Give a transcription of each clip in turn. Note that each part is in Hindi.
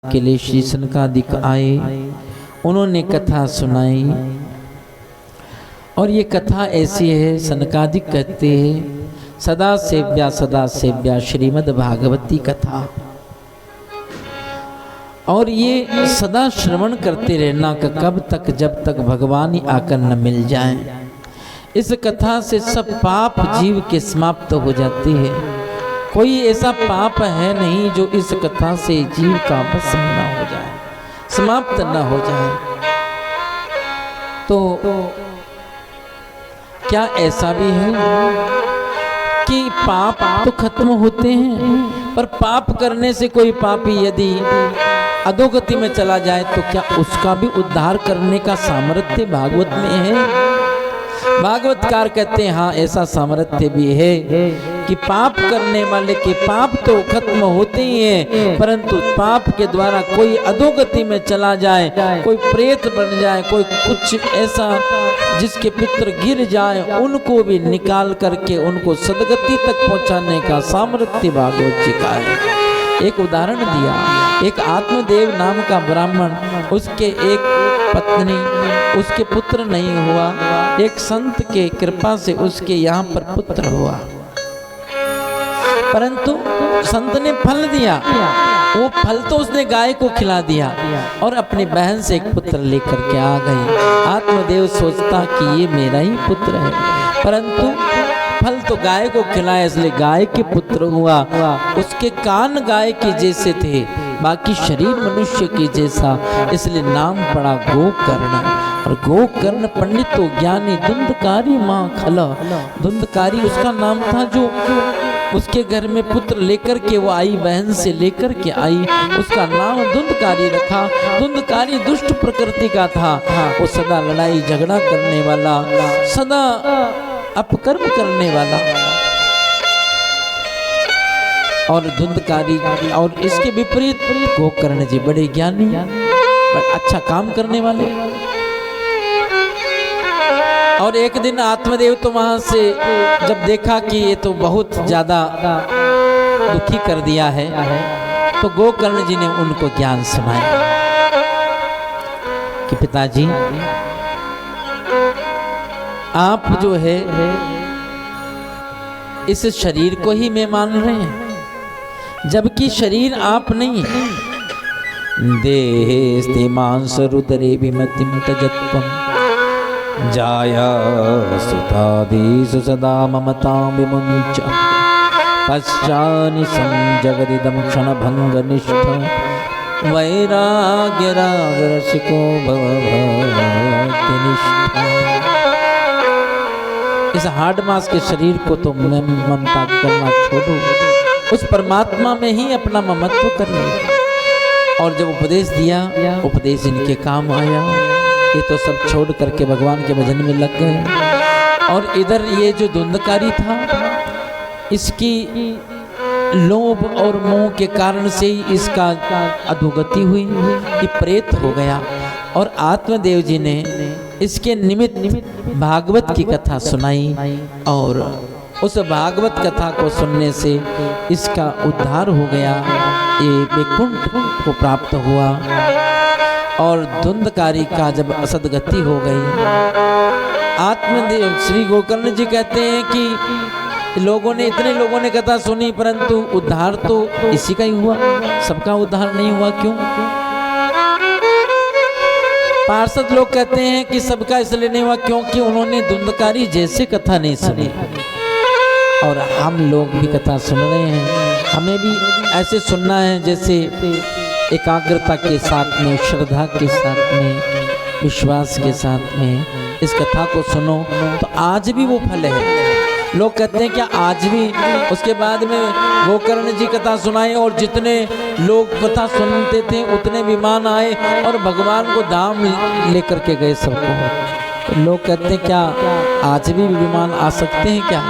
के लिए श्री सनकादिक आए, उन्होंने कथा सुनाई। और ये कथा ऐसी है, सनकादिक कहते हैं सदा सेव्या श्रीमद् भागवती कथा। और ये सदा श्रवण करते रहना का कब तक, जब तक भगवान ही आकर न मिल जाए। इस कथा से सब पाप जीव के समाप्त हो जाते हैं। कोई ऐसा पाप है नहीं जो इस कथा से जीव का भस्म न हो जाए, समाप्त न हो जाए। तो क्या ऐसा भी है कि पाप तो खत्म होते हैं, पर पाप करने से कोई पापी यदि अधोगति में चला जाए तो क्या उसका भी उद्धार करने का सामर्थ्य भागवत में है? भागवतकार कहते हैं हाँ, ऐसा सामर्थ्य भी है कि पाप करने वाले के पाप तो खत्म होते ही हैं, परंतु पाप के द्वारा कोई अधोगति में चला जाए, कोई प्रेत बन जाए, कोई कुछ ऐसा जिसके पितर गिर जाए, उनको भी निकाल करके उनको सदगति तक पहुंचाने का सामर्थ्य भागवत जी का है। एक उदाहरण दिया, एक आत्मदेव नाम का ब्राह्मण, उसके एक पत्नी, उसके पुत्र नहीं हुआ, एक संत के कृपा से उसके यहाँ पर पुत्र हुआ। परंतु संत ने फल दिया, वो फल तो उसने गाय को खिला दिया और अपनी बहन से एक पुत्र लेकर के आ गई। आत्मदेव सोचता कि ये मेरा ही पुत्र है, परंतु फल तो गाय को खिलाया इसलिए गाय के पुत्र हुआ। उसके कान गाय के जैसे थे, बाकी शरीर मनुष्य के जैसा, इसलिए नाम पड़ा गोकर्ण। और गोकर्ण पंडितो ज्ञानी धुंधकारी माँ खला, धुंधकारी उसका नाम था जो उसके घर में पुत्र लेकर के वो आई, बहन से लेकर के आई, उसका नाम धुंधकारी रखा। धुंधकारी दुष्ट प्रकृति का था, वो सदा लड़ाई झगड़ा करने वाला, सदा अपकर्म करने वाला। और धुंधकारी और इसके विपरीत गोकर्ण जी बड़े ज्ञानी, अच्छा काम करने वाले। और एक दिन आत्मदेव तो वहां से जब देखा कि ये तो बहुत ज्यादा दुखी कर दिया है, तो गोकर्ण जी ने उनको ज्ञान सुनाया कि पिताजी आप जो है इस शरीर को ही मैं मान रहे हैं, जबकि शरीर आप नहीं। देहेस्ते मांस रुदरे विमतिम तजत्वम जाया सुतादीश सदा ममतां विमुञ्च पश्चानि संजगदिदं क्षणभंग निष्ठ वैराग्य राग रसिको भव भक्तिनिष्ठ। इस हार्ड मास के शरीर को तो मैं ममता करना छोड़ो, उस परमात्मा में ही अपना ममत्व कर लो। और जब उपदेश दिया, उपदेश इनके काम आया, ये तो सब छोड़ करके भगवान के भजन में लग गए। और इधर ये जो धुंधकारी था, इसकी लोभ और मोह के कारण से ही इसका अधोगति हुई, ये प्रेत हो गया। और आत्मदेव जी ने इसके निमित्त भागवत की कथा सुनाई, और उस भागवत कथा को सुनने से इसका उद्धार हो गया, ये वैकुंठ को प्राप्त हुआ। और धुंधकारी का जब असदगति हो गई, आत्मदेव श्री गोकर्ण जी कहते हैं कि इतने लोगों ने कथा सुनी, परंतु उद्धार तो इसी का ही हुआ, सबका उद्धार नहीं हुआ। क्यों? पार्षद लोग कहते हैं कि सबका इसलिए नहीं हुआ क्योंकि उन्होंने धुंधकारी जैसे कथा नहीं सुनी। और हम लोग भी कथा सुन रहे हैं, हमें भी ऐसे सुनना है जैसे एकाग्रता के साथ में, श्रद्धा के साथ में, विश्वास के साथ में इस कथा को सुनो तो आज भी वो फल है। लोग कहते हैं क्या आज भी? उसके बाद में गोकर्ण जी कथा सुनाए और जितने लोग कथा सुनते थे उतने विमान आए और भगवान को धाम लेकर के गए सबको। तो लोग कहते हैं क्या आज भी विमान आ सकते हैं? क्या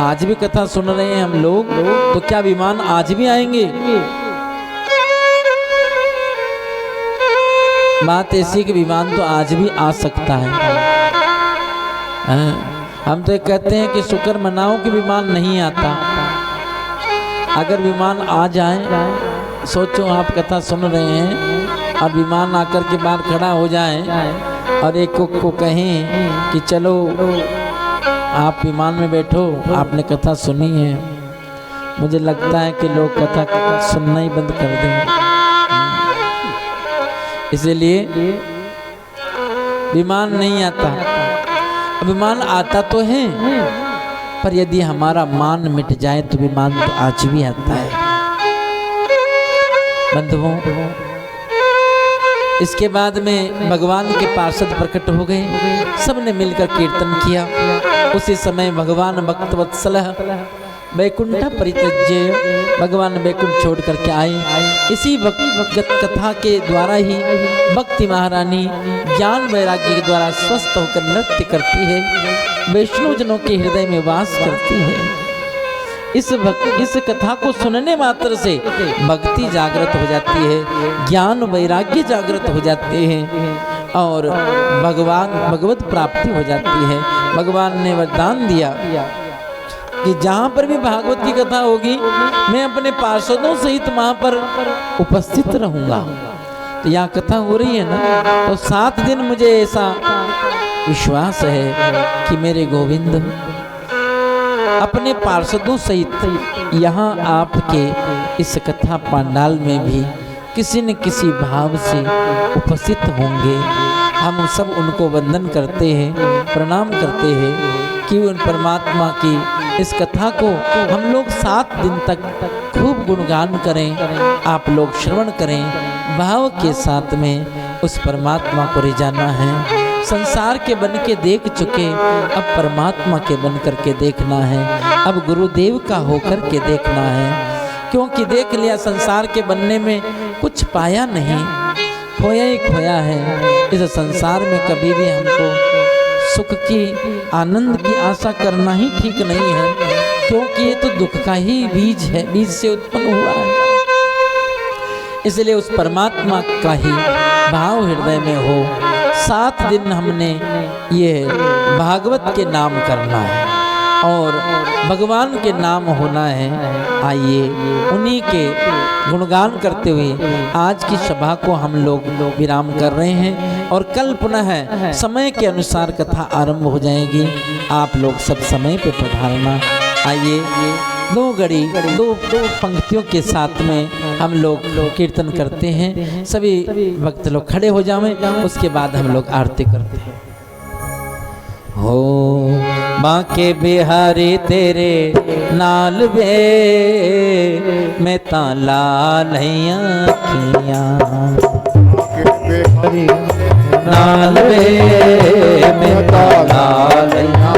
आज भी कथा सुन रहे हैं हम लोग, तो क्या विमान आज भी आएंगे? बात ऐसी कि विमान तो आज भी आ सकता है। हम तो कहते हैं कि शुक्र मनाओ कि विमान नहीं आता। अगर विमान आ जाए सोचो आप कथा सुन रहे हैं और विमान आकर के बाहर खड़ा हो जाए और एक को कहें कि चलो आप विमान में बैठो, आपने कथा सुनी है, मुझे लगता है कि लोग कथा सुनना ही बंद कर देंगे। इसलिए विमान नहीं आता। विमान आता तो है, पर यदि हमारा मान मिट जाए तो विमान तो आज भी आता है। बंधुओं, इसके बाद में भगवान के पार्षद प्रकट हो गए, सबने मिलकर कीर्तन किया। उसी समय भगवान भक्तवत्सल वैकुंठ परित्यज्य, भगवान वैकुंठ छोड़ करके आए। इसी भक्त कथा के द्वारा ही भक्ति महारानी ज्ञान वैराग्य के द्वारा स्वस्थ होकर नृत्य करती है, वैष्णव जनों के हृदय में वास करती है। इस कथा को सुनने मात्र से भक्ति जागृत हो जाती है, ज्ञान वैराग्य जागृत हो जाते हैं और भगवत प्राप्ति हो जाती है। भगवान ने वरदान दिया कि जहाँ पर भी भागवत की कथा होगी मैं अपने पार्षदों सहित वहाँ पर उपस्थित रहूंगा। तो यहाँ कथा हो रही है ना, तो 7 दिन मुझे ऐसा विश्वास है कि मेरे गोविंद अपने पार्षदों सहित यहाँ आपके इस कथा पंडाल में भी किसी न किसी भाव से उपस्थित होंगे। हम सब उनको वंदन करते हैं, प्रणाम करते हैं कि उन परमात्मा की इस कथा को हम लोग 7 दिन तक खूब गुणगान करें, आप लोग श्रवण करें, भाव के साथ में उस परमात्मा को रिझाना है। संसार के बन के देख चुके, अब परमात्मा के बन करके देखना है, अब गुरुदेव का होकर के देखना है। क्योंकि देख लिया संसार के बनने में कुछ पाया नहीं, खोया ही खोया है। इस संसार में कभी भी हमको सुख की, आनंद की आशा करना ही ठीक नहीं है, क्योंकि ये तो दुख का ही बीज है, बीज से उत्पन्न हुआ है। इसलिए उस परमात्मा का ही भाव हृदय में हो। 7 दिन हमने ये भागवत के नाम करना है और भगवान के नाम होना है। आइए उन्हीं के गुणगान करते हुए आज की सभा को हम लोग विराम कर रहे हैं और कल पुनः समय के अनुसार कथा आरंभ हो जाएगी। आप लोग सब समय पे पधारना। आइए 2 घड़ी 2 पंक्तियों के साथ में हम लोग कीर्तन करते हैं। सभी भक्त लोग खड़े हो जाएं, उसके बाद हम लोग आरती करते हैं। हो बांके बिहारी तेरे नाल वे मैं ताला लैया किया, नाल वे मैं ताला लैया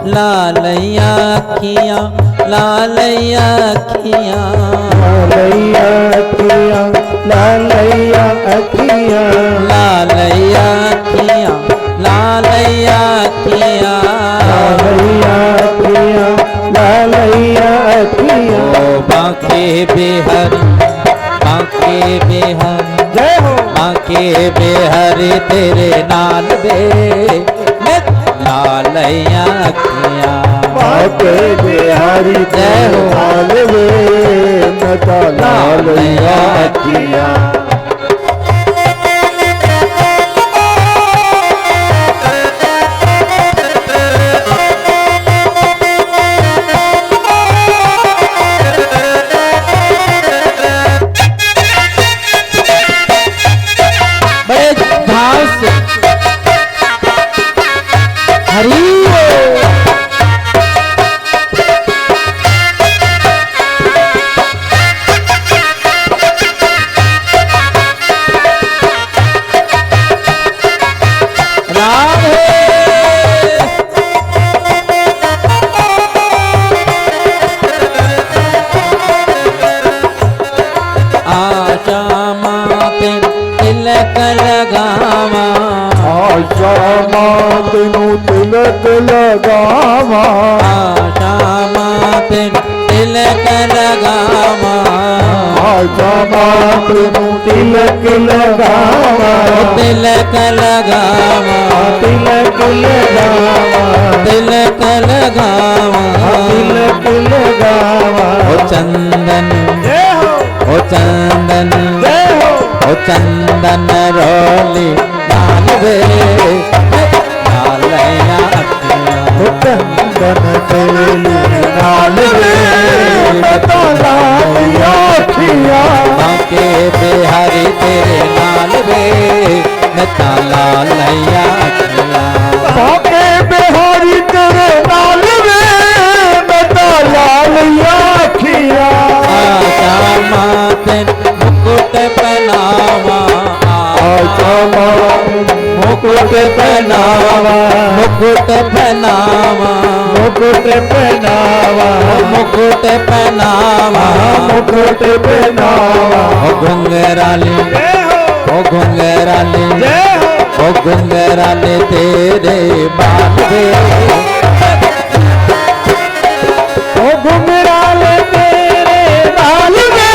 लालैया किया, लालैया किया, लालैया किया, लालैया किया, लालैया किया, लालैया किया, लालैया किया, लालैया किया। ओ बांके बिहारी, बांके बिहारी, जय हो। बांके बिहारी तेरे नाल बे मैं लालैया किया, बांके बिहारी जय हो। नाल वे मैं ताला लैया किया। तिलक लगावा, श्यामा तिलक लगावा, श्यामा तिलक लगावा, तिलक लगावा, तिलक लगावा, तिलक लगावा, तिलक लगावा। ओ चंदन, ओ चंदन रोली नाल वे लालैया अखियां चंदन तेली नाल वे तो लालिया अखियां बांके बिहारी तेरे नाल वे मैं लालैया अखियां बाके बिहारी तेरे नाल वे मैं तो लालिया अखियां श्यामा तेन मुकुट पहनावा श्यामा मुकुट पहनावा मुकुट पहनावा मुकुट पहनावा मुकुट पहनावा मुकुट पहनावा ओ घुंघराले ओ घुंघराले ओ घुंघराले तेरे बाल वे ओ घुंघराले तेरे बाल वे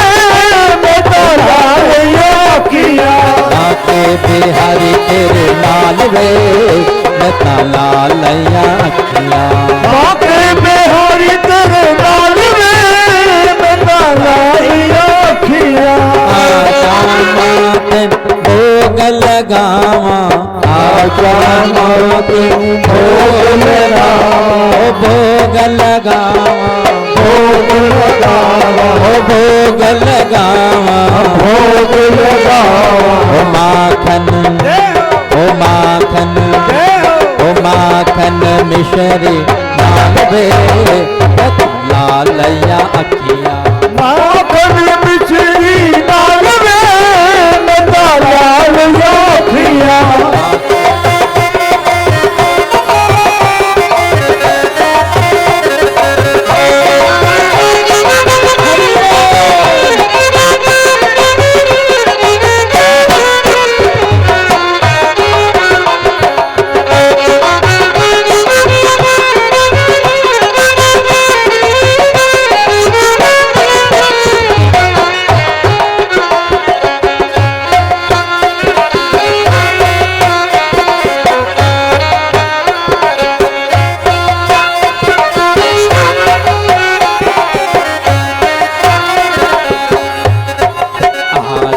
मैं तो लालिया अखियां बाके बिहारी तेरे नाल वे मैं लालैया अखियां बाके बिहारी तेरे नाल वे मैं तो लालिया अखियां श्यामा तेन भोग लगावा श्यामा तेनू भोग लगावा भोग लगावा भोग लगावा भोग लगावा भोग लगावा ओ माखन ओ माखन ओ माखन मिश्री नाल वे लालैया अखियां माखन मिश्री नाल वे मैं तो लालिया अखियां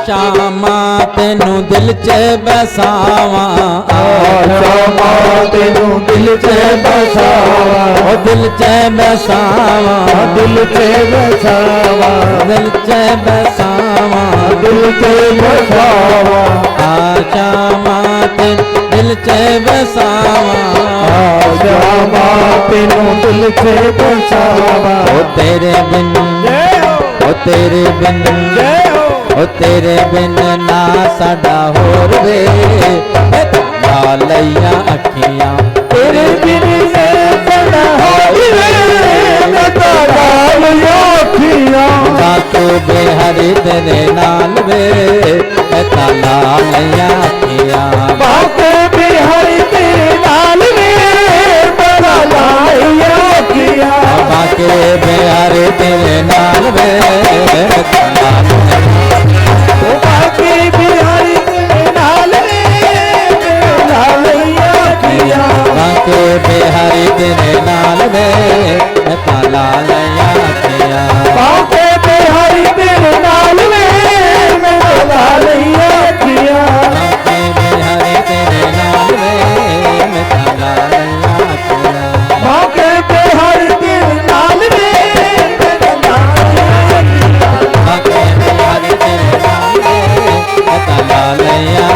श्यामा तेनू दिल च बसावा श्यामा तेनू दिल च बसावा ओ दिल च बसावा दिल च बसावा दिल च बसावा दिल च बसावा श्यामा तेन दिल च बसावा श्यामा तेनू दिल च बसावा ओ तेरे बिन ओ तेरे बिन ओ तेरे बिन ना साडा होर वे लालैया अखियां तेरे बिन साडा होर वे मैं तो लालिया अखियां बाके बिहारी तेरे नाल वे मैं लालैया अखियां बाके बिहारी तेरे नाल वे मैं लालिया अखियां बाके बिहारी तेरे नाल वे बाके बिहारी तेरे नाल वे मैं लालिया अखियां बाके बिहारी तेरे नाल वे मैं लालैया अखियां बाके बिहारी तेरे नाल वे मैं लालिया अखियां बाके बिहारी तेरे नाल वे मैं लालैया अखियां बाके बिहारी तेरे नाल वे मैं लालिया अखियां बाके बिहारी तेरे नाल वे मैं लालैया